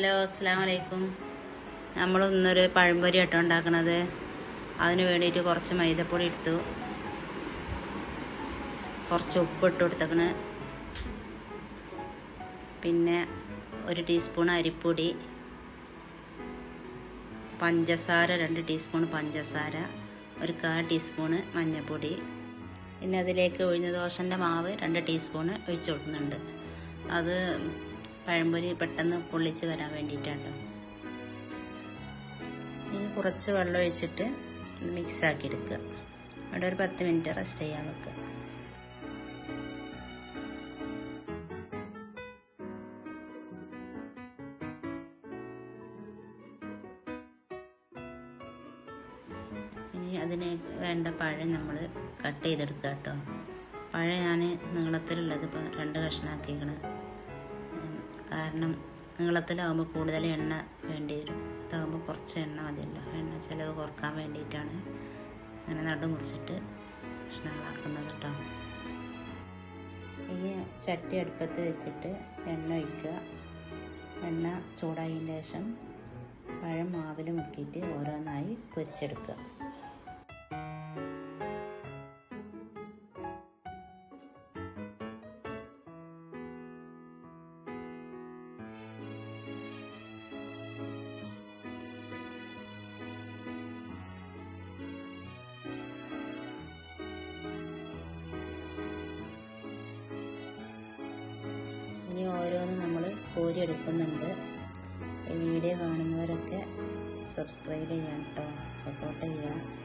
Hello, അസ്സലാമു അലൈക്കും. നമ്മൾ ഇന്നൊരു പഴംപൊരി ആട്ടോ ഉണ്ടാക്കണത്. അതിന് വേണ്ടിയിട്ട് കുറച്ച് മൈദപ്പൊടി എടുത്തു, കുറച്ച് ഉപ്പിട്ട് കൊടുത്തേക്കണ്, പിന്നെ 1 ടീസ്പൂൺ അരിപ്പൊടി, പഞ്ചസാര 2 ടീസ്പൂൺ പഞ്ചസാര, 1/4 ടീസ്പൂണ് മഞ്ഞൾപ്പൊടി, പിന്നെ അതിലേക്ക് ഉഴുന്ന് ദോശൻ്റെ മാവ് 2 ടീസ്പൂണ് ഒഴിച്ചു കൊടുക്കുന്നുണ്ട്. അത് പഴംപൊരി പെട്ടെന്ന് പൊള്ളിച്ച് വരാൻ വേണ്ടിയിട്ടാണ്. ഇനി കുറച്ച് വെള്ളം ഒഴിച്ചിട്ട് മിക്സാക്കി എടുക്കുക. അവിടെ ഒരു 10 മിനിറ്റ് റെസ്റ്റ് ചെയ്യാൻ വെക്കുക. ഇനി അതിന് വേണ്ട പഴം നമ്മൾ കട്ട് ചെയ്തെടുക്കുക കേട്ടോ. പഴം ഞാൻ നീളത്തിലുള്ളത് ഇപ്പോൾ 2 കഷ്ണമാക്കിക്കണം. കാരണം നീളത്തിലാവുമ്പോൾ കൂടുതൽ എണ്ണ വേണ്ടി വരും. ഇതാകുമ്പോൾ കുറച്ച് എണ്ണ മതിയല്ലോ. എണ്ണ ചിലവ് കുറക്കാൻ വേണ്ടിയിട്ടാണ് അങ്ങനെ നടു മുറിച്ചിട്ട് കഷ്ണങ്ങളാക്കുന്നത് കേട്ടോ. ഇനി ചട്ടി അടുപ്പത്ത് വെച്ചിട്ട് എണ്ണ ഒഴിക്കുക. എണ്ണ ചൂടായതിന് ശേഷം പഴം മാവിൽ മുക്കിയിട്ട് ഓരോന്നായി പൊരിച്ചെടുക്കുക. ഇനി ഓരോന്നും നമ്മൾ കോരിയെടുക്കുന്നുണ്ട്. ഈ വീഡിയോ കാണുന്നവരൊക്കെ സബ്സ്ക്രൈബ് ചെയ്യാം കേട്ടോ, സപ്പോർട്ട് ചെയ്യുക.